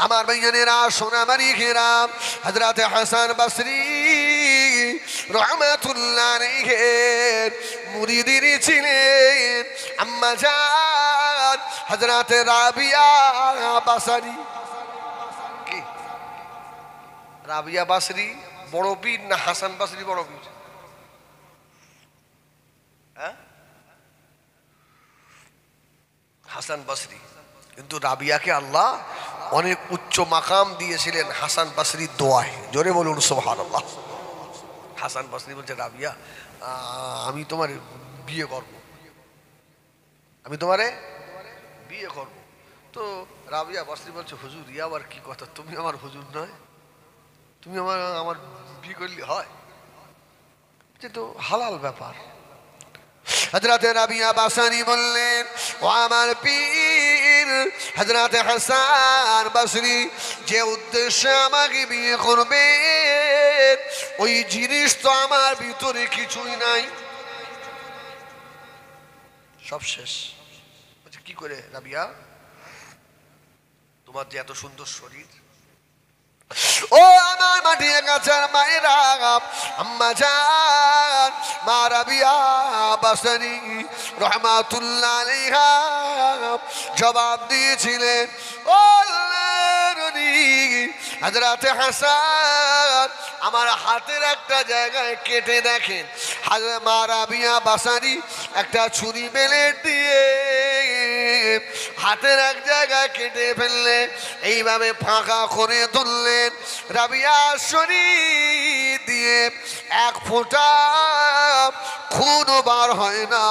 আমার ভাইজানেরা সোনামারি ঘেরাম হযরত হাসান বসরি রাহমাতুল্লাহ আলাইহির মুরিদিন ছিলেন আম্মা জান হযরত রাবিয়া বসরি। কি রাবিয়া বসরি বড় পীর না হাসান বসরি বড় পীর? হ্যাঁ, হাসান বসরি। কিন্তু রাবিয়াকে আল্লাহ অনেক উচ্চ মাকাম দিয়েছিলেন হাসান বসরির দোয়ায়। জোরে বলুন সুবহানাল্লাহ। হাসান বসরি বলছে, রাবিয়া আমি তোমার বিয়ে করব, আমি তোমারে বিয়ে করব। তো রাবিয়া বসরি বলছে, হুজুর ইয়া আবার কি কথা, তুমি আমার হুজুর নয়, তুমি আমার বিয়ে করলে হয়? তো হালাল ব্যাপার। হযরত রাবিয়া বসরি বললেন, ও আমার পীর হযরত হাসান বসরি, যে উদ্দেশ্যে আমাকে বিয়ে করবে ওই জিনিস তো আমার ভিতরে কিছুই নাই, সব শেষ। বলছে কি করে রাবিয়া, তোমার যে এত সুন্দর শরীর, ও আমার মাটির গাছের মায়েরা, আম্মা জান মা রাবিয়া বসরি রাহমাতুল্লাহ আলাইহা জবাব দিয়েছিলেন, ও আল্লাহর নবী হযরত হাসান আমার হাতের একটা জায়গায় কেটে দেখেন। হযরত মা রাবিয়া বসরি একটা ছুরি ব্লেড দিয়ে হাতের এক জায়গায় কেটে ফেললে, এইভাবে ফাঁকা করে তুললেন। রাবিয়া শরীর দিয়ে এক ফোঁটা খুন বার হয় না।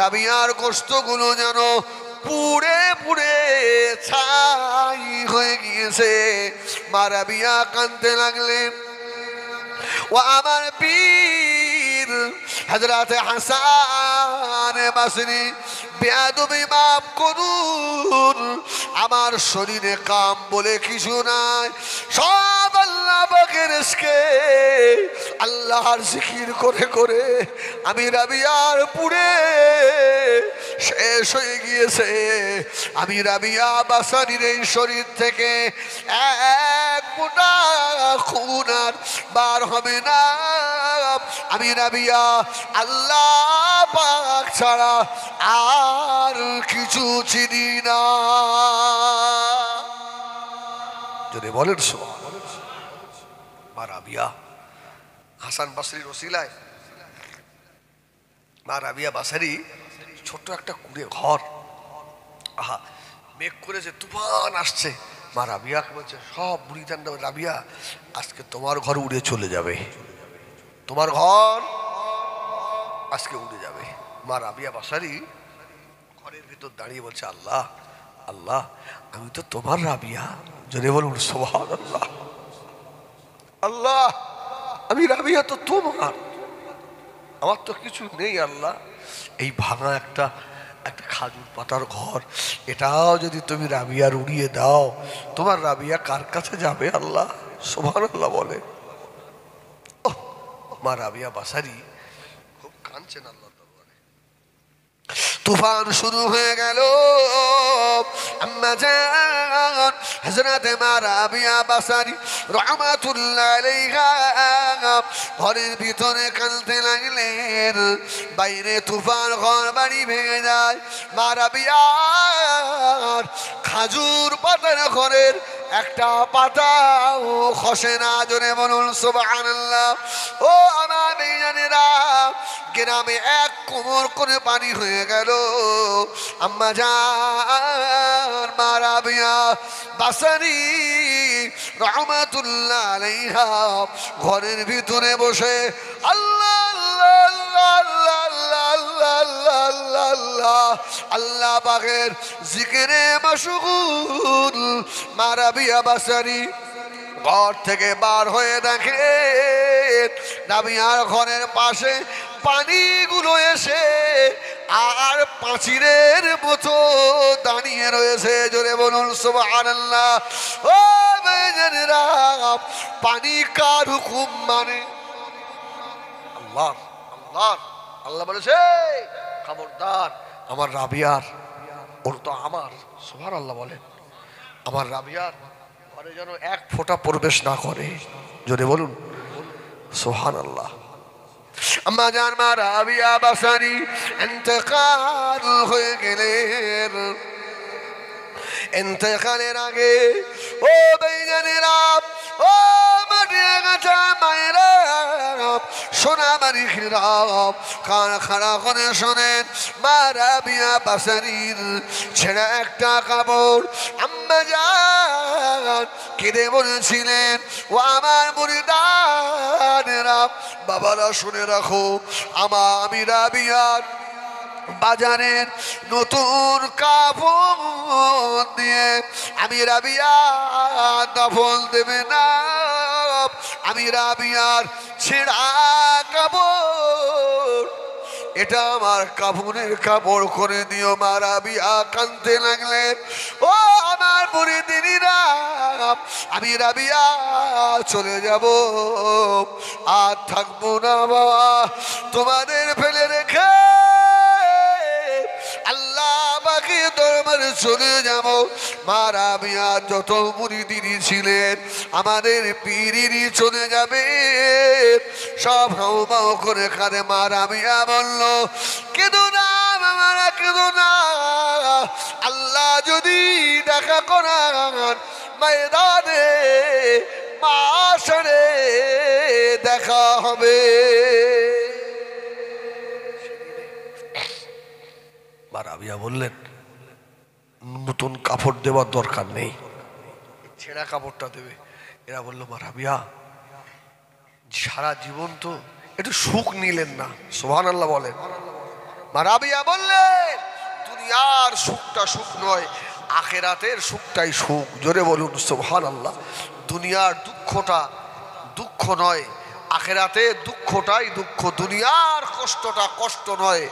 রাবিয়ার গোশতগুলো যেন পুড়ে পুড়ে ছাই হয়ে গিয়েছে। মা রাবিয়া কাঁদতে লাগলেন, ও আমার পীর হযরত হাসান বসরি, বেয়াদবি মাফ করুন, আমার শরীরে কাম বলে কিছু নাই, সব আল্লাহ পাকের রিজকে, আল্লাহর জিকির করে করে আমি রাবিয়ার পুড়ে শেষ হয়ে গিয়েছে। আমি রাবিয়া বসরির এই শরীর থেকে এক ফোঁটা খুন আর বার হবে না। আমি রাবিয়া আল্লাহ পাক ছাড়া আর কিছু চিনি না। যদি বলেন মা রাবিয়া হাসান বসরির ওসিলায়, মা রাবিয়া বসরি ছোট্ট একটা কুড়ে ঘর, আহা মেঘ করেছে, তুফান আসছে। মা রাবিয়াকে বলছে, সব মুরিদান, রাবিয়া আজকে তোমার ঘর উড়ে চলে যাবে, তোমার ঘর আজকে উড়ে যাবে। মা রাবিয়া বসরি ঘরের ভিতর দাঁড়িয়ে বলছে, আল্লাহ আল্লাহ আমি তো তোমার রাবিয়া। যদি বলুন সুবহানাল্লাহ। আল্লাহ আমি রাবিয়া তো তোমার, আমার তো কিছু নেই আল্লাহ। এই ভাঙা একটা খাজুর পাতার ঘর, এটাও যদি তুমি রাবিয়ার উড়িয়ে দাও, তোমার রাবিয়া কার কাছে যাবে আল্লাহ? সুবহানাল্লাহ বলে। মা রাবিয়া বসরি খুব কাঁদছেন আল্লাহ দরবারে। তুফান শুরু হয়ে গেল। আম্মা জান হযরত মা রাবিয়া বসরি রাহমাতুল্লাহ আলাইহা ঘরের ভিতরে কাঁদতে লাগলেন। বাইরে তুফান, ঘর বাড়ি ভেঙে যায়। মা রাবিয়ার খাজুর পাতার ঘরের একটা পাতাও খসে না। জোরে বলুন সুবহানাল্লাহ। ও আমার ভাইজানেরা, গ্রামে এক কোমর করে পানি হয়ে গেল। আম্মা জান মা রাবিয়া বসরি রাহমাতুল্লাহ আলাইহা ঘরের ভিতরে বসে আল্লাহ আল্লাহ আল্লাহ আল্লাহ আল্লাহ আল্লাহ আল্লাহ আল্লাহ পাকের জিকিরে মাশগুল। মা রাবিয়া বসরি ঘর থেকে বার হয়ে দেখে রাবিয়ার ঘরের পাশে পানিগুলো এসে আর পাঁচিরের মতো দাঁড়িয়ে রয়েছে। জোরে বলুন সুবহানাল্লাহ। ও ভাইজানেরা, পানি কার হুকুম মানে? আল্লাহ। আল্লাহ আল্লাহ বলেছে, খবরদার আমার রাবিয়ার, ওর তো আমার। সুবহানাল্লাহ বলেন। আমার রাবিয়ার ঘরে যেন এক ফোঁটা প্রবেশ না করে। জোরে বলুন সুবহানাল্লাহ। আম্মা জান মা রাবিয়া বাসারি ইন্তেকাল হয়ে গেলেন। ইন্তেকালের আগে ও ভাইজানেরা, ও মাটিয়া গাছা মায়েরা, সোনা বাড়িরা, কান খাড়া করে শোনেন। মা রাবিয়া বাসারির ছেঁড়া একটা কাপড় আম্মা জান কেঁদে বলেছিলেন, ও আমার মুরিদানেরা, বাবারা শুনে রাখো, আমি রাবিয়ার বাজারের নতুন কাপড় দিয়ে আমি রাবিয়া দাফন দেবে না। আমি রাবিয়ার ছেঁড়া কাপড়, এটা আমার কাপড়ের কাপড় করে দিও। মা রাবিয়া কাঁদতে লাগলেন। ও আমার মুরিদিরা, আমি রাবিয়া চলে যাব, আর থাকবো না বাবা তোমাদের ফেলে রেখে। আল্লাহ বাকি দরবারে চলে যাব। মা রাবিয়া যত মুরিদিনী ছিলেন আমাদের পীরিনী চলে যাবে, সব হাউমাউ করে কাঁদে। মা রাবিয়া বলল, কেঁদো না মামারা, কেঁদো না, আল্লাহ যদি দেখা করান ময়দানে মাশরে দেখা হবে। মা রাবিয়া বললেন, নতুন কাপড় দেওয়ার দরকার নেই, ছেঁড়া কাপড়টা দেবে। এরা বললো, মা রাবিয়া সারা জীবন তো একটু সুখ নিলেন না। সুবহানাল্লাহ বলেন। মা রাবিয়া বললেন, দুনিয়ার সুখটা সুখ নয়, আখেরাতের সুখটাই সুখ। জোরে বলুন সুবহানাল্লাহ। দুনিয়ার দুঃখটা দুঃখ নয়, আখেরাতের দুঃখটাই দুঃখ। দুনিয়ার কষ্টটা কষ্ট নয়,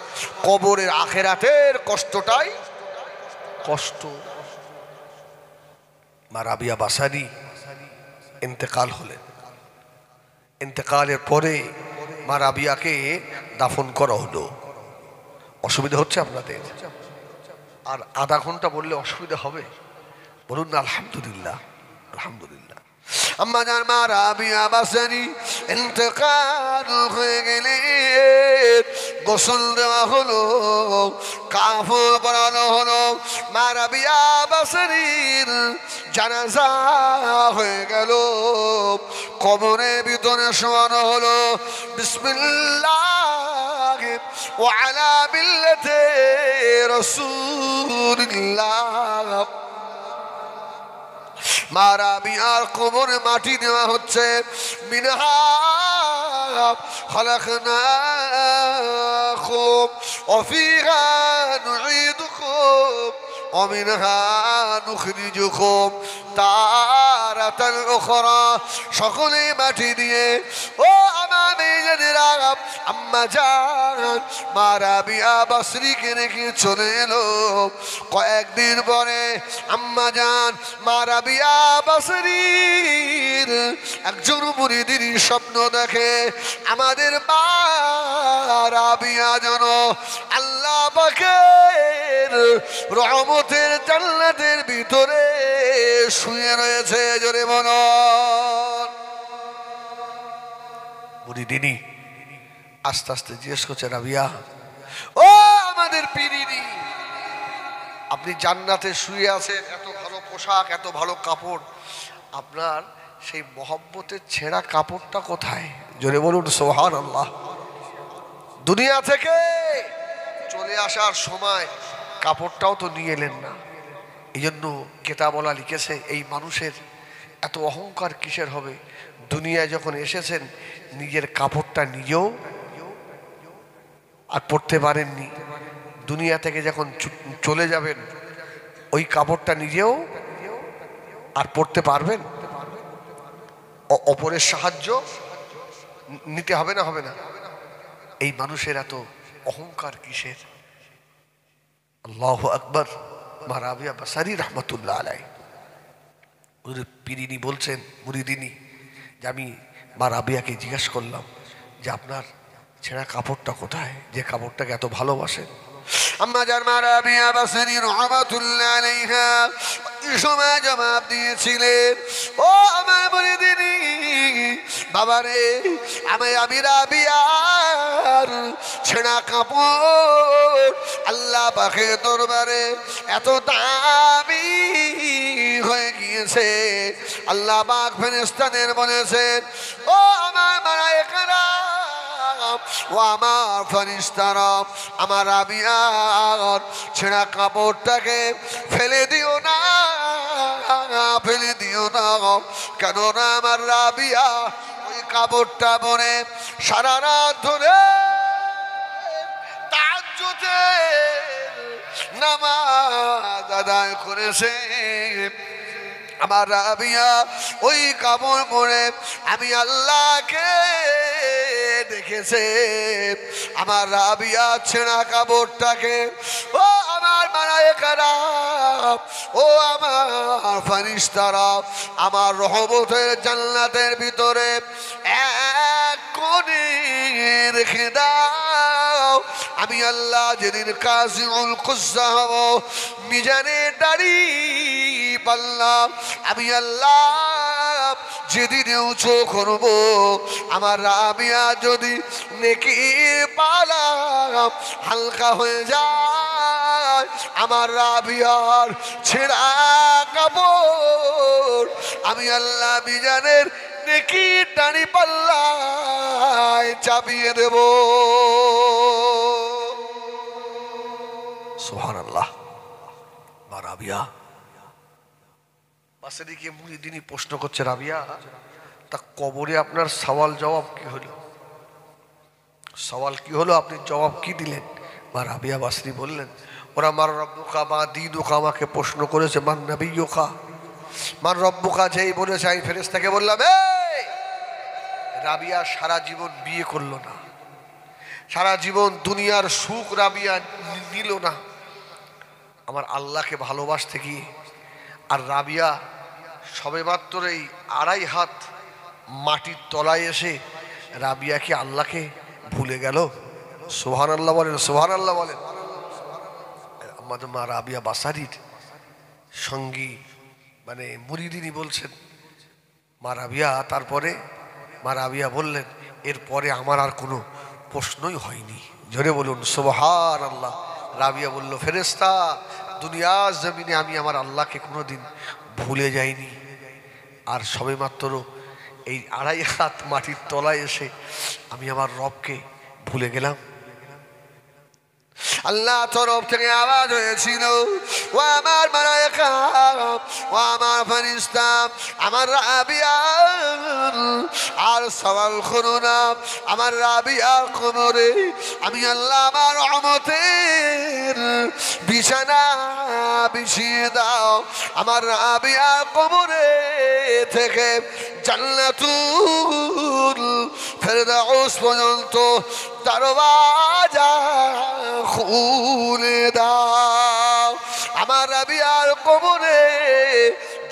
কবরের আখেরাতের কষ্টটাই কষ্ট। মা রাবিয়া বাসারি ইন্তেকাল হলেন। ইন্তেকালের পরে মা রাবিয়াকে দাফন করা হলো। অসুবিধা হচ্ছে আপনাদের? আর আধা ঘন্টা বললে অসুবিধা হবে? বলুন না আলহামদুলিল্লাহ, আলহামদুলিল্লাহ। আম্মা জান মা রাবিয়া বাসারি ইন্তেকাল হয়ে গেলে গোসল দেওয়া হলো, কাফন পরানো হলো। মা রাবিয়া বাসারির জানাজা হয়ে গেল, কবরের ভিতরে শোয়ানো হলো। বিসমিল্লাহ ওয়া আলা মিল্লাতি রাসূলিল্লাহ। মা রাবিয়ার কবরে মাটি দেওয়া হচ্ছে। মিনহা খালাকনাকুম ওয়া ফিহা নুঈদুকুম ওয়া মিনহা নুখরিজুকুম তারাতান উখরা। সকলে মাটি দিয়ে, ও আমার মেয়েরা, আম্মা জান মা রাবিয়া বাসরিকে রেখে চলে এলো। কয়েকদিন পরে আম্মা জান মা রাবিয়া বাসরির একজন মুরিদির স্বপ্ন দেখে, আমাদের মা রাবিয়া যেন আল্লাহ পাকের রহমতের জান্নাতের ভিতরে শুয়ে রয়েছে। জোরে বলুন। মুরিদিনী আস্তে আস্তে জিজ্ঞেস করছে, রাবিয়া ও আমাদের পীরিনী, আপনি জান্নাতে শুয়ে আছেন, এত ভালো পোশাক, এত ভালো কাপড়, আপনার সেই মহব্বতের ছেঁড়া কাপড়টা কোথায়? জোরে বলুন সুবহানাল্লাহ। দুনিয়া থেকে চলে আসার সময় কাপড়টাও তো নিয়ে এলেন না। এই জন্য কেতাবলা লিখেছে, এই মানুষের এত অহংকার কিসের হবে? দুনিয়ায় যখন এসেছেন নিজের কাপড়টা নিজেও আর পরতে পারেননি, দুনিয়া থেকে যখন চলে যাবেন ওই কাপড়টা নিজেও আর পরতে পারবেন? অপরের সাহায্য নিতে হবে না? হবে না? এই মানুষের এত অহংকার কিসের? আল্লাহু আকবার। মা রাবিয়া বাসারি রহমাতুল্লাহ আলাইহি পীরিনী বলছেন, মুরিদিনী, যে আমি মা রাবিয়াকে জিজ্ঞেস করলাম যে আপনার ছেঁড়া কাপড়টা কোথায়, যে কাপড়টাকে এত ভালোবাসেন। আম্মা জান মা রাবিয়া বাসারি রহমাতুল্লাহ আলাইহা সময় জবাব দিয়েছিলেন, ও আমার বলে দিনি বাবারে, আমি রাবিয়ার ছেঁড়া কাপড় আল্লাহ পাকের দরবারে এত দামি হয়ে গিয়েছে। আল্লাহ পাক ফেরেশতাদের বলেছেন, ও আমার মালায়েকারা, ও আমার ফেরেশতারা, আমার রাবিয়ার ছেঁড়া কাপড়টাকে ফেলে দিও না, ফেলে দিও না। কেননা আমার রাবিয়া ওই কাপড়টা পরে সারা রাত ধরে তাহাজ্জুদের নামাজ আদায় করেছে। আমার রাবিয়া ওই কাপড় পরে আমি আল্লাহকে দেখেছে। আমার রাবিয়া ছেঁড়া কাপড়টাকে, ও আমার মালায়েকারা, ও আমার ফেরেশতারা, আমার রহমতের জান্নাতের ভিতরে এক কোণে রেখে দাও। আমি আল্লাহ যেদিন কাযিউল কুজ্জা হব, মিজানের দাড়ি পাল্লা আমি আল্লাহ যেদিন উঁচু করব, আমার রাবিয়া যদি নেকি পালা হালকা হয়ে যায়, আমার রাবিয়ার ছেঁড়া কাপড় আমি আল্লাহ মিজানের নেকি টানি পাল্লায় চাপিয়ে দেব। সুবহানাল্লাহ। মা রাবিয়া বাসেদিকে মুরিদিনী প্রশ্ন করছে, রাবিয়া তা কবরে আপনার সওয়াল জবাব কি হলো? সওয়াল কি হলো, আপনি জবাব কি দিলেন? মা রাবিয়া বাসরি বললেন, ওরা মার রব্বুকা মা দীনুকা, আমাকে প্রশ্ন করেছে মান নবিয়ুকা, মার রব্বুকা যেই বলেছে আমি ফেরেশতাকে বললাম, এই রাবিয়া সারা জীবন বিয়ে করলো না, সারা জীবন দুনিয়ার সুখ রাবিয়া নিল না, আমার আল্লাহকে ভালোবাসতে গিয়ে। আর রাবিয়া সবে মাত্র এই 2.5 হাত মাটির তলায় এসে রাবিয়া কি আল্লাহকে ভুলে গেল? সুবহানাল্লাহ বলেন, সুবহানাল্লাহ বলেন। আমাদের মা রাবিয়া বাসারির সঙ্গী মানে মুরিদিনী বলছেন, মা রাবিয়া, তারপরে মা রাবিয়া বললেন, এরপরে আমার আর কোনো প্রশ্নই হয়নি। জোরে বলুন সুবহানাল্লাহ। রাবিয়া বলল, ফেরেশতা, দুনিয়ার জমিনে আমি আমার আল্লাহকে কোনোদিন ভুলে যাইনি, আর সবে মাত্র এই 2.5 হাত মাটির তলায় এসে আমি আমার রবকে ভুলে গেলাম। আল্লাহ তরফ থেকে আওয়াজ হয়েছিল, ও আমার মালায়েকা, ও আমার ফেরেশতা, আমার রাবিয়া আর সওয়াল করো না, আমার রাবিয়ার কোমরে আমি আল্লাহ আমার রহমতের বিছানা বিছিয়ে দাও। আমার রাবিয়ার কোমরে থেকে জান্নাতুল ফেরদাউস পর্যন্ত দরওয়াজা খুলে দাও। আমার রাবিয়ার কোমরে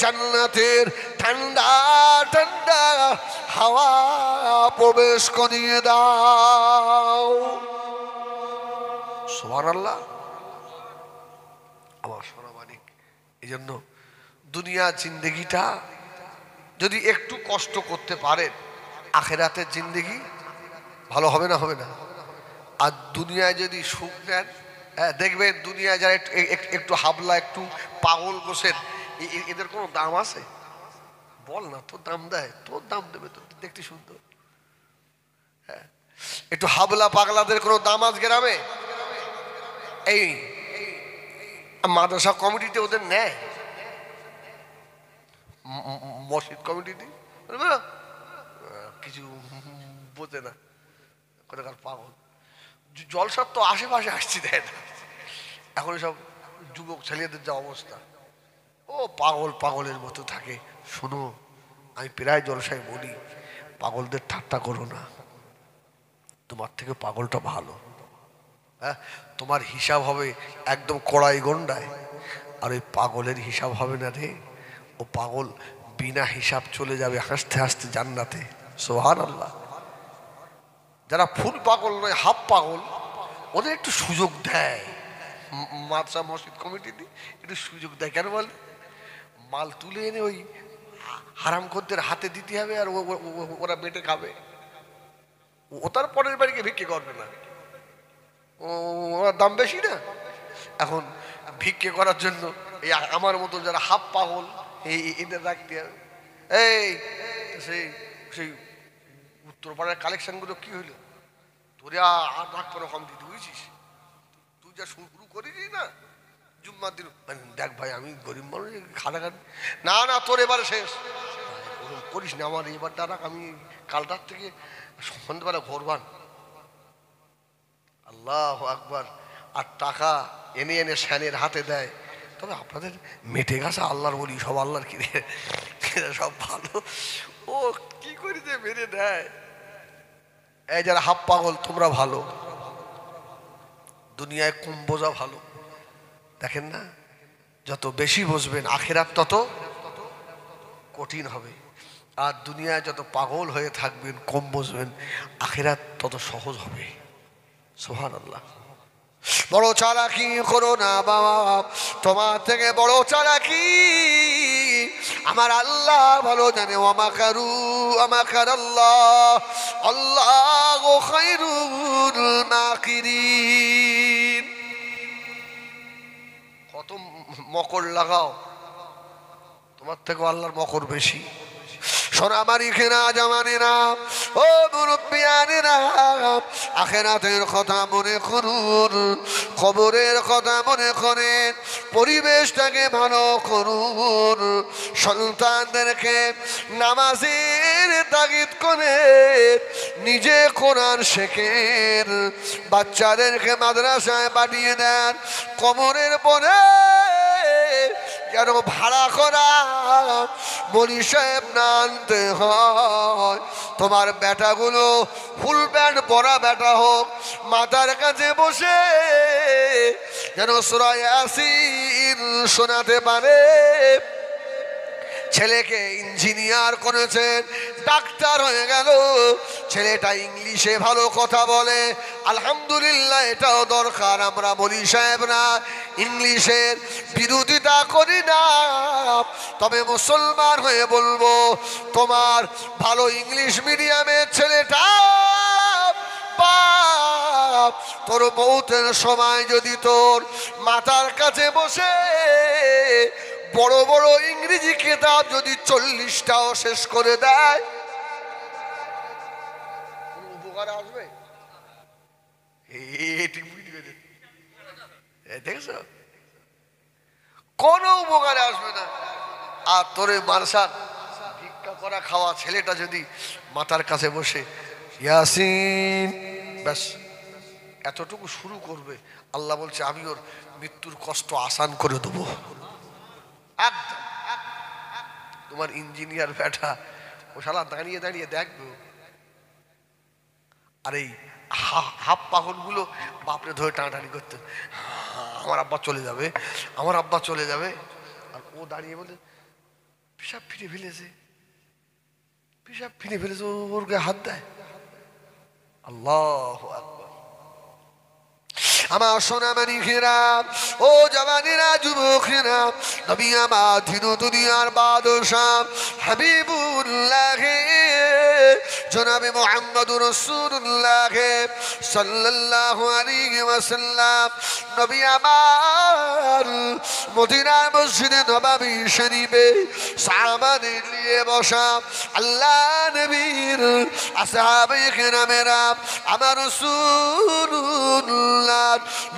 জান্নাতের ঠান্ডা ঠান্ডা হাওয়া প্রবেশ করিয়ে দাও। সুবহানাল্লাহ। আমার সোনা মানিক, এই জন্য দুনিয়া জিন্দেগিটা যদি একটু কষ্ট করতে পারেন, আখেরাতের জিন্দেগি ভালো হবে না? হবে না? আর দুনিয়ায় যদি সুখ নেন, হ্যাঁ দেখবেন দুনিয়ায় যারা একটু হাবলা, একটু পাগল বসেন, এদের কোনো দাম আছে? বল না, তোর দাম দেয়? তোর দাম দেবে তো, দেখতে সুন্দর। হ্যাঁ, একটু হাবলা পাগলাদের কোনো দাম আজ গ্রামে? এই মাদ্রাসা কমিটিতে ওদের নেয়, মসজিদ কমিটিতে কিছু বোঝে না, কোথাকার পাগল। জলসার তো আশেপাশে আসছি দেয় না। এখন সব যুবক ছেলেদের যা অবস্থা, ও পাগল পাগলের মতো থাকে। শোনো, আমি প্রায় জলসায় বলি, পাগলদের ঠাট্টা করো না, তোমার থেকে পাগলটা ভালো। হ্যাঁ, তোমার হিসাব হবে একদম কড়াই গন্ডায়, আর ওই পাগলের হিসাব হবে না রে। ও পাগল বিনা হিসাব চলে যাবে হাসতে হাসতে জান্নাতে। সুবহানাল্লাহ। যারা ফুল পাগল নয়, হাফ পাগল, ওদের একটু সুযোগ দেয় মাদ্রাসা মসজিদ কমিটি একটু সুযোগ দেয়। কেন বল? মাল তুলে এনে ওই হারামখোরদের হাতে দিতে হবে, আর ওরা বেটে খাবে। ও তার পরের বাড়িকে ভিক্ষে করবে না, ওনার দাম বেশি না। এখন ভিক্ষে করার জন্য এই আমার মতো যারা হাফ পাগল এদের রাখতে হবে। এই সেই সেই উত্তরপাড়ার কালেকশনগুলো কি হইলো? তোরে আর রাখ কোনো কম দিতে বুঝছিস? তুই যা শুরু করেছিস না জুম্মার দিন, দেখ ভাই আমি গরিব মানুষ, খাটাখাটি না না তোর এবারে শেষ, করিস না, আমার এবারটা রাখ, আমি কাল রাত থেকে সন্ধ্যেবেলা ভোরবান। আল্লাহ আকবার। আর টাকা এনে এনে শ্যানের হাতে দেয়। তবে আপনাদের মেটে গেছে আল্লাহর বলি, সব আল্লাহর কিনে সব ভালো, ও কি করিতে মেরে দেয়। এই যারা হাফ পাগল তোমরা ভালো, দুনিয়ায় কম বোঝা ভালো। দেখেন না, যত বেশি বুঝবেন আখিরাত তত কঠিন হবে, আর দুনিয়ায় যত পাগল হয়ে থাকবেন কম বুঝবেন আখিরাত তত সহজ হবে। সুবহানাল্লাহ। বড় চালাকি করো না বাবা, তোমার থেকে বড় চালাকি আমার আল্লাহ ভালো জানে। ওয়ামাকারু আমাকারাল্লাহ আল্লাহু খায়রুল মাকিরিন। কত মকর লাগাও, তোমার থেকে আল্লাহর মকর বেশি। সোনামারি খেনা জামানেরা, ও মুরব্বিয়ানেরা, আখিরাতের কথা মনে করুন, কবরের কথা মনে করেন, পরিবেশটাকে ভালো করুন, সন্তানদেরকে নামাজের তাগিদ করে নিজে কোরআন শেখেন, বাচ্চাদেরকে মাদ্রাসায় পাঠিয়ে দেন। কবরের পরে যেন ভাড়া করা মনি সাহেব না আনতে হয়। তোমার বেটাগুলো ফুল প্যান্ট পরা বেটা হোক, মাথার কাছে বসে যেন সূরা ইয়াসিন শোনাতে পারে। ছেলেকে ইঞ্জিনিয়ার করেছেন, ডাক্তার হয়ে গেল, ছেলেটা ইংলিশে ভালো কথা বলে, আলহামদুলিল্লাহ, এটাও দরকার। আমরা বলি সাহেবরা ইংলিশের বিরোধিতা করি না, তবে মুসলমান হয়ে বলবো তোমার ভালো ইংলিশ মিডিয়ামের ছেলেটা বাপ, তোর মৌতের সময় যদি তোর মাথার কাছে বসে বড় বড় ইংরেজি কিতাব যদি 40টাও শেষ করে দেয়, উপকার আসবে? দেখছ, কোন উপকারে আসবে না। আর তোর মানসার ভিক্ষা করা খাওয়া ছেলেটা যদি মাথার কাছে বসে ইয়াসিন ব্যাস এতটুকু শুরু করবে, আল্লাহ বলছে আমি ওর মৃত্যুর কষ্ট আসান করে দেবো। একদম তোমার ইঞ্জিনিয়ার ব্যাটা ও শালা দাঁড়িয়ে দাঁড়িয়ে দেখবে, আর এই হাফ পাগলগুলো বাপরে ধরে টানাটানি করতে, আমার আব্বা চলে যাবে, আমার আব্বা চলে যাবে। আর ও দাঁড়িয়ে বলে পেশাব ফিরে ফেলেছে, পেশাব ফিরে ফেলেছে, ওর গায়ে হাত দেয়। আল্লাহু আকবার। আমার সোনামণিরা, ও জওয়ানেরা, যুবকেরা, নবী আমার দিন দুনিয়ার বাদশাহ হাবিবুল্লাহ জনাবে মুহাম্মদুর রাসূলুল্লাহ সাল্লাল্লাহু আলাইহি ওয়াসাল্লাম, নবী আমার মদিনার মসজিদে নববী শরীফে সাহাবাদের নিয়ে বসা, আল্লাহ নবীর আসহাবে কেরামেরা আমার রাসূলুল্লাহ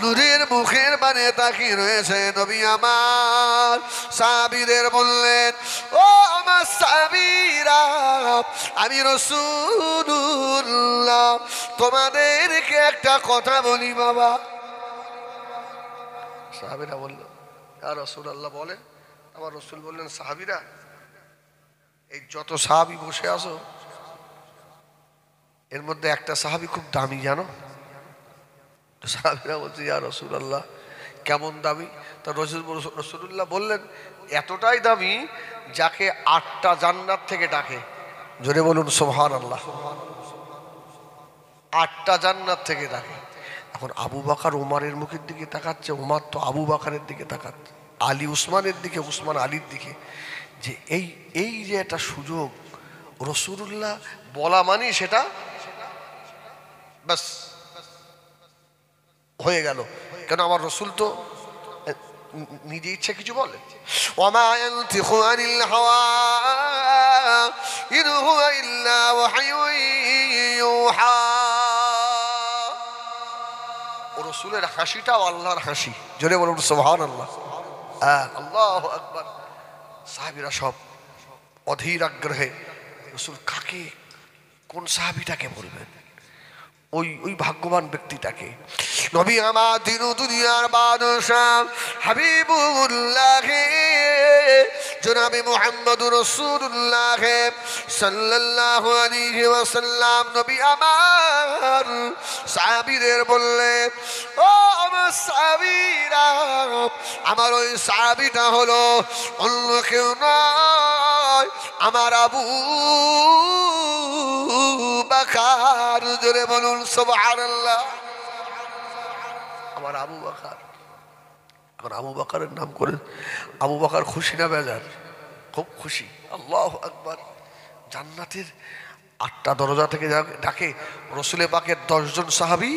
নূরের মুখের বানে তাকিয়ে রয়েছে। নবী আমার সাহাবীদের বললেন, ও আমার সাহাবীরা, আমি রাসূলুল্লাহ তোমাদেরকে একটা কথা বলি বাবা। সাহাবীরা বলল, ইয়া রাসূলুল্লাহ বলেন। আমার রাসূল বললেন, সাহাবীরা, এই যত সাহাবী বসে আছো এর মধ্যে একটা সাহাবী খুব দামি, জানো? সাহাবীরা বলছে, ইয়া রাসূলুল্লাহ কেমন দামি? তা রাসূলুল্লাহ বললেন, এতটাই দামি যাকে 8টা জান্নাত থেকে ডাকে। জোরে বলুন সুবহানাল্লাহ। 8টা জান্নাত থেকে ডাকে। এখন আবু বকর ওমরের মুখের দিকে তাকাচ্ছে, ওমর তো আবু বকরের দিকে তাকাচ্ছে। আলী উসমানের দিকে, উসমান আলীর দিকে, যে এই এই যে একটা সুযোগ রসুলুল্লাহ বলা মানে সেটা বাস হয়ে গেল। কেন আমার রসুল তো নিজে ইচ্ছা কিছু বলে, ওমা ইয়ানতিকু আনিল হাওয়া ইন হুয়া ইল্লা ওয়াহয়ুন ইউহা। ও রসুলের হাসিটাও আল্লাহর হাসি, জোরে বলুন সুবহানাল্লাহ। আল্লাহু আকবার। সাহাবীরা সব অধীর আগ্রহে রসুল কাকে, কোন সাহাবীটাকে বলবেন, ওই ওই ভাগ্যবান ব্যক্তিটাকে। নবী আমার দিন দুনিয়ার বাদশাহ হাবিবুল্লাহ জনাবে মুহাম্মদুর রাসূলুল্লাহ সাল্লাল্লাহু আলাইহি ওয়াসাল্লাম নবী আমার সাহাবীদের বললে, ও আমার সাহাবীরা, আমার ওই সাহাবীটা হলো অন্য কেউ নয়, আমার আবু বকর। জোরে বলুন সুবহানাল্লাহ। আমার আবু বকর। এখন আবু বকরের নাম করে আবু বকর খুশি না বেজার? খুব খুশি। আল্লাহু আকবার। জান্নাতের 8টা দরজা থেকে ডাকে রসুলে পাকের 10 জন সাহাবী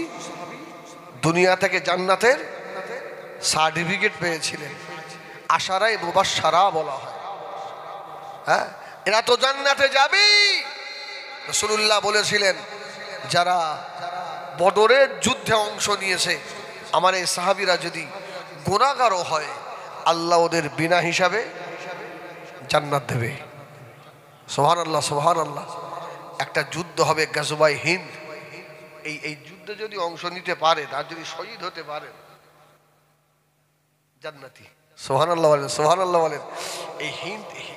দুনিয়া থেকে জান্নাতের সার্টিফিকেট পেয়েছিলেন, আশারায়ে মুবাশশারা বলা হয়। হ্যাঁ, এরা তো জান্নাতে যাবে। রাসূলুল্লাহ বলেছিলেন, যারা বদরের যুদ্ধে অংশ নিয়েছে আমার এই সাহাবীরা যদি গুনাহগারও হয়, আল্লাহ ওদের বিনা হিসাবে জান্নাত দেবে। সুবহানাল্লাহ সুবহানাল্লাহ। একটা যুদ্ধ হবে গাজওয়ায়ে হিন্দ, এই যুদ্ধে যদি অংশ নিতে পারে, আর যদি শহীদ হতে পারে, জান্নাতি। সুবহানাল্লাহ বলেন, সুবহানাল্লাহ বলেন। এই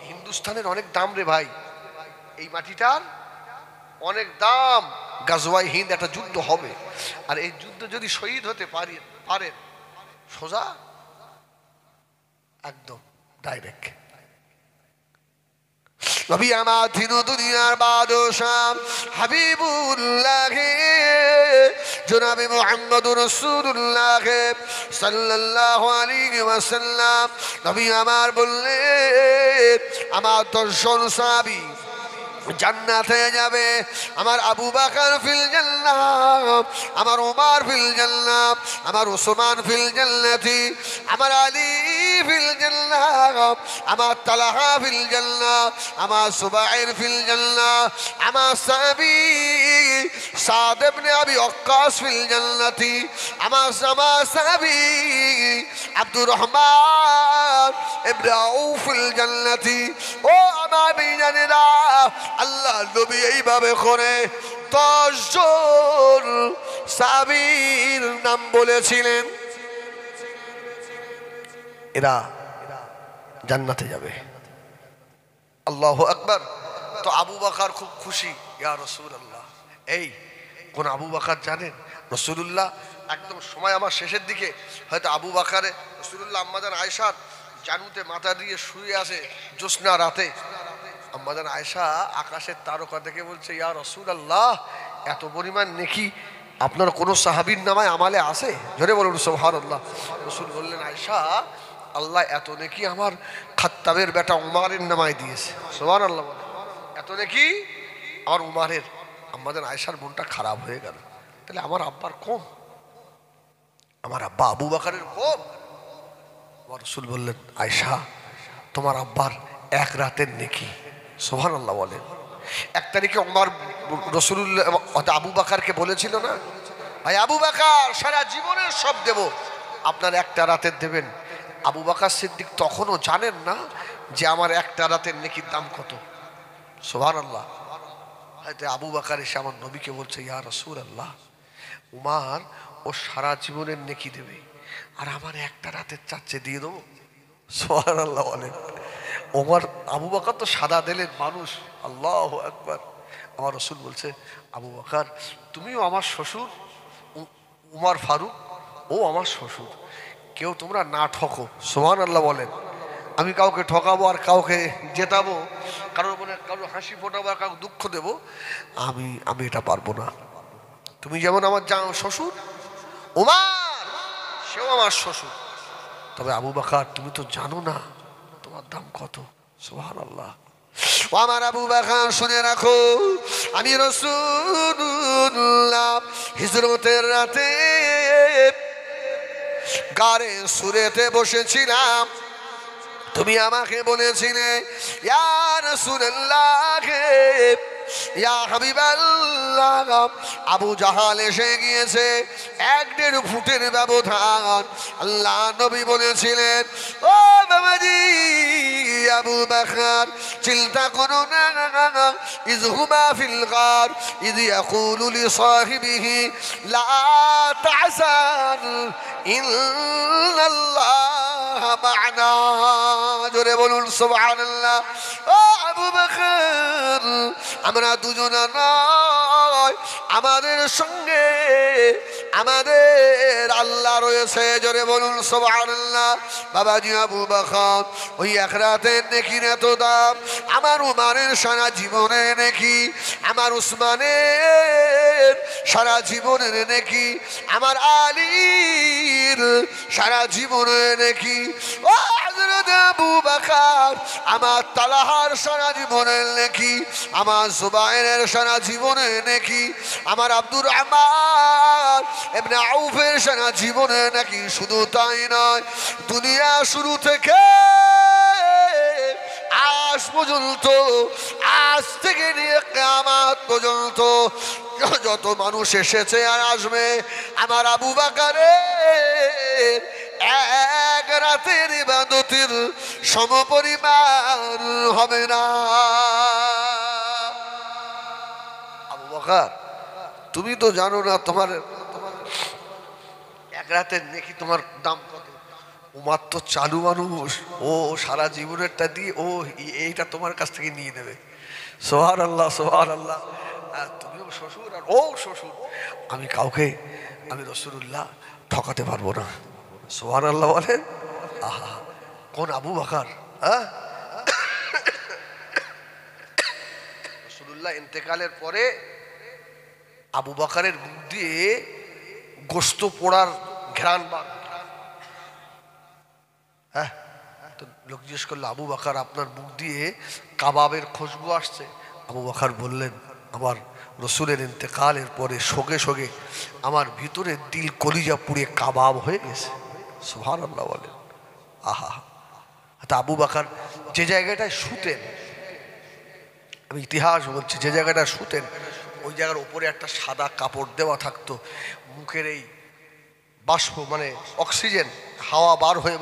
হিন্দুস্তানের অনেক দাম রে ভাই, এই মাটিটার অনেক দাম। গাজওয়ায়ে হিন্দ একটা যুদ্ধ হবে, আর এই যুদ্ধ যদি শহীদ হতে পারেন, সোজা একদম ডাইরেক্ট। নবী আমার দিন দুনিয়ার বাদশাহ হাবিবুল্লাহ জনাবে মুহাম্মদুর রাসূলুল্লাহ সাল্লাল্লাহু আলাইহি ওয়াসাল্লাম নবী আমার বললেন, আমার 10 জন সাহাবী জান্নাতে যাবে। আমার আবু বকর ফিল জান্নাহ, আমার উমর ফিল জান্নাহ, আমার উসমান ফিল জান্নাতি, আমার আলী ফিল জান্নাহ, আমার তালহা ফিল জান্নাহ, আমার সুবাইর ফিল জান্নাহ, আমার সাহাবী সাদ ইবনে আবি ওয়াক্কাস ফিল জান্নাতি, আমার সাহাবী আব্দুর রহমান ইবনে আউফ ফিল জান্নাতি। ও আমার বিজানেরা, আল্লাহ নবী এইভাবে করে 10 জন সাহাবীর নাম বলেছিলেন, এরা জান্নাতে যাবে। আল্লাহু আকবার। তো আবু বকর খুব খুশি, ইয়া রাসূলুল্লাহ। এই কোন আবু বকর জানেন? রাসূলুল্লাহ একদম সময় আমার শেষের দিকে, হয়তো আবু বকরে রাসূলুল্লাহ আম্মাজান আয়েশার জানুতে মাথা দিয়ে শুয়ে আছে জ্যোৎস্না রাতে। আম্মাজান আয়েশা আকাশের তারকা দেখে বলছে, ইয়া রাসূলুল্লাহ, এত পরিমাণ নেকি আপনার কোন সাহাবীর নামায় আমালে আছে? জোরে বলুন সুবহানাল্লাহ। রাসূল বললেন, আয়েশা, আল্লাহ এত নেকি আমার খাত্তাবের বেটা উমারের নামায় দিয়েছে। সুবহানাল্লাহ। এত নেকি আমার উমারের। আম্মাজান আয়েশার মনটা খারাপ হয়ে গেল, তাহলে আমার আব্বার কম, আমার আব্বা আবু বকরের কম। আমার রাসূল বললেন, আয়েশা, তোমার আব্বার 1 রাতের নেকি। সুবহানাল্লাহ বলেন। 1 তারিখে উমর রাসূলুল্লাহ আবু বকরকে বলেছিল না, ভাই আবু বকর, সারা জীবনের সব দেব, আপনার 1টা রাতের দেবেন। আবু বকর সিদ্দিক তখনও জানেন না যে আমার 1টা রাতের নেকির দাম কত। সুবহানাল্লাহ। হয়তো আবু বকর এসে আমার নবীকে বলছে, ইয়া রাসূলুল্লাহ, উমর ও সারা জীবনের নেকি দেবে, আর আমার 1টা রাতের চাচ্ছে দিয়ে দেবো। সুবহানাল্লাহ বলেন। ওমর, আবু বকর তো সাদা দিলের মানুষ। আল্লাহু আকবার। আমার রাসূল বলছে, আবু বকর, তুমিও আমার শ্বশুর, উমর ফারুক ও আমার শ্বশুর, কেউ তোমরা না ঠকো। সুবহানাল্লাহ বলেন। আমি কাউকে ঠকাবো আর কাউকে জেতাবো, কারোর মনে কারোর হাসি ফোটাবো আর কাউকে দুঃখ দেবো, আমি এটা পারবো না। তুমি যেমন আমার শ্বশুর, উমর সেও আমার শ্বশুর, তবে আবু বকর তুমি তো জানো না তোমার দাম কত। সুবহানাল্লাহ। ও আমার আবু বকর শুনে রাখো, আমি রাসূলুল্লাহ হিজরতের রাতে গারে সুরেতে বসেছিলাম, তুমি আমাকে বলেছিলে ইয়া রাসূলুল্লাহ, ইয়া হাবিবাল্লাহ, আবু জাহাল এসে গিয়েছে, 1-1.5 ফুটের ব্যবধান। আল্লাহ নবী বলেছিলেন ও বাবাজি আবু বকর চিন্তা করো না, ইয হুমা ফিল গার ইয ইয়াকুলু লিসাহিবিহি লা তাহজান ইন্নাল্লাহ মা'না। জোরে বলুন সুবহানাল্লাহ। ও আবু বকর আমরা দুজনা নয়, আমাদের সঙ্গে আমাদের আল্লাহ রয়েছে। জোরে বলুন সুবহানাল্লাহ। বাবাজি আবু বকর ওই এক রাতের নেকি এত দাম, আমার উমারের সারা জীবনের নেকি, আমার উসমানের সারা জীবনের নেকি, আমার আলীর সারা জীবনের নেকি, ও হযরত আবু বকর আমার তালহার সারা জীবনের নেকি, আমার জুবাইরের সারা জীবনের নেকি, আমার আব্দুর রহমান ইবনে আউফের সারা জীবনের নেকি। শুধু তাই নয়, দুনিয়া শুরু থেকে আজ পর্যন্ত, আজ থেকে নিয়ে কিয়ামত পর্যন্ত যত মানুষ এসেছে আর আসবে, আমার আবু বকরের এক রাতের ইবাদতের সমপরিমাণ হবে না। আবু বকর তুমি তো জানো না তোমার এক রাতের নেকি তোমার দাম কত। উমার তো চালু মানুষ, ও সারা জীবনেরটা দিয়ে ও এইটা তোমার কাছ থেকে নিয়ে নেবে। সুবহানাল্লাহ সুবহানাল্লাহ। তুমিও শ্বশুর আর ও শ্বশুর, আমি কাউকে, আমি রাসূলুল্লাহ ঠকাতে পারবো না। সুবহানাল্লাহ বলেন। আহা কোন আবু বকর, রাসূলুল্লাহ ইন্তেকালের পরে আবু বকরের মুখ দিয়ে গোশত পোড়ার ঘ্রাণ বার। হ্যাঁ, তো লোক জিজ্ঞেস করলো আবু বকর আপনার মুখ দিয়ে কাবাবের খুশবু আসছে। আবু বকর বললেন আমার রসুলের ইন্তেকালের পরে শোকে শোকে আমার ভিতরে দিল কলিজা পুড়ে কাবাব হয়ে গেছে। সুবহানাল্লাহ বলেন। আহা, তা আবু বকর যে জায়গাটায় শুতেন, আমি ইতিহাস বলছি, যে জায়গাটায় শুতেন ওই জায়গার উপরে একটা সাদা কাপড় দেওয়া থাকতো। মুখের এই বাষ্প মানে অক্সিজেন হাওয়া বার হয়ে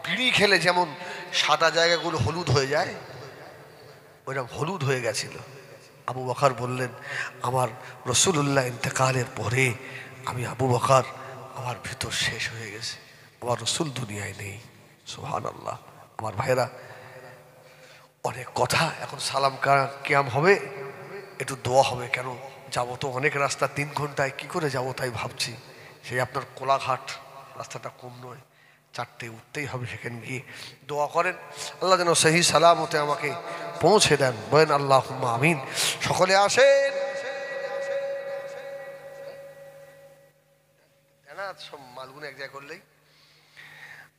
বিড়ি খেলে যেমন সাদা জায়গাগুলো হলুদ হয়ে যায়, ওইরকম হলুদ হয়ে গেছিল। আবু বকর বললেন আমার রাসূলুল্লাহ ইন্তেকালের পরে আমি আবু বকর আমার ভিতর শেষ হয়ে গেছে, আমার রাসূল দুনিয়ায় নেই। সুবহানাল্লাহ। আমার ভাইরা অনেক কথা, এখন সালাম কিয়াম হবে, একটু দোয়া হবে। কেন যাবো তো অনেক রাস্তা, 3 ঘন্টায় কি করে যাব তাই ভাবছি। সেই আপনার কোলাঘাট রাস্তাটা কম নয়, 4টে উঠতেই হবে, সেখানে গিয়ে দোয়া করেন আল্লাহ যেন সহি সালামতে আমাকে পৌঁছে দেন। বলেন আল্লাহুম্মা আমিন। সকলে আসেন, সব মালগুলো এক জায়গায় করলেই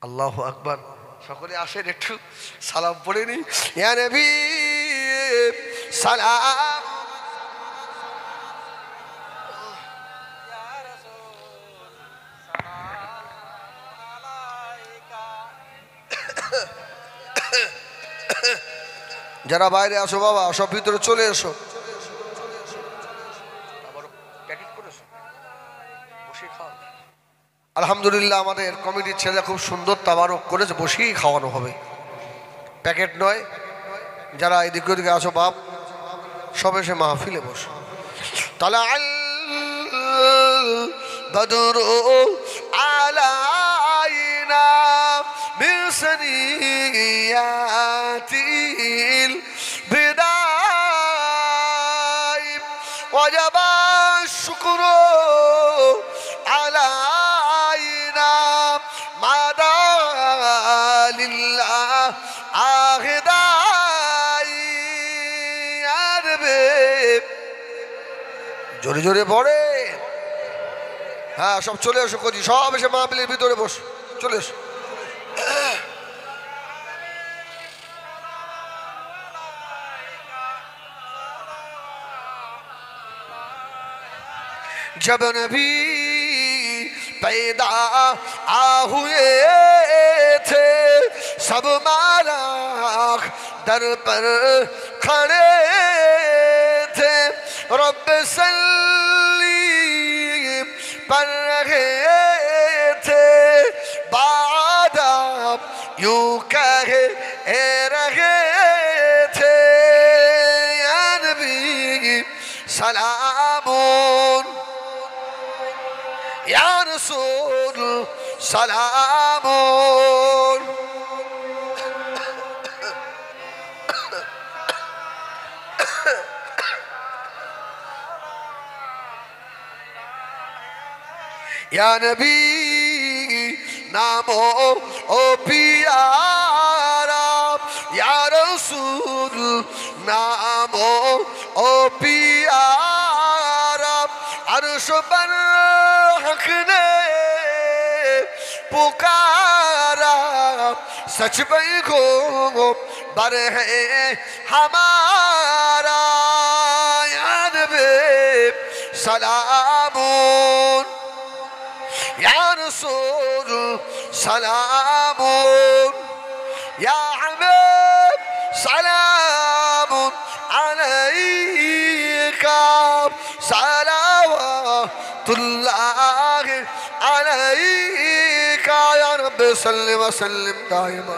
আল্লাহু আকবার। সকলে আসেন, একটু সালাম পড়ে নি। ইয়া নবী সালাম, যারা বাইরে আসো বাবা সব ভিতরে চলে এসো। আলহামদুলিল্লাহ আমাদের কমিটির ছেলে খুব সুন্দর তাবারক করেছে, বসেই খাওয়ানো হবে, প্যাকেট নয়। যারা এদিকে ওদিকে আসো বাপ সব এসে মাহফিলে বসো। তালা আল বদরু আলাইনা মিন সানিয়াতিল বিদাই ওয়াজাবা শুকরু আলাইনা মাদা লিল্লাহ আখিদাই। আরবে জোরে জোরে পড়ে। হ্যাঁ সব চলে এসো, সব এসে মাহফিলের ভিতরে বসো। চলে এসো। जब नबी पैदा हुए थे सब मालाख दर पर खड़े थे, रब सल्ली पर रहे थे, बादाब यूं कहे रहे थे, या नबी सलामुन या रसूल सलामुन। या नबी नामो ओ प्यारा, या रसूल नामो ओ प्यारा, अर्श पर हक ने पुकारा, सच पे को बर है हमारा, या नबी सलामुन या रसूल सलामुन, या हबीब सलामुन अलैका, सलावतुल्लाह अलैका, या रब्बी सल्लि व सल्लिम दाइमा।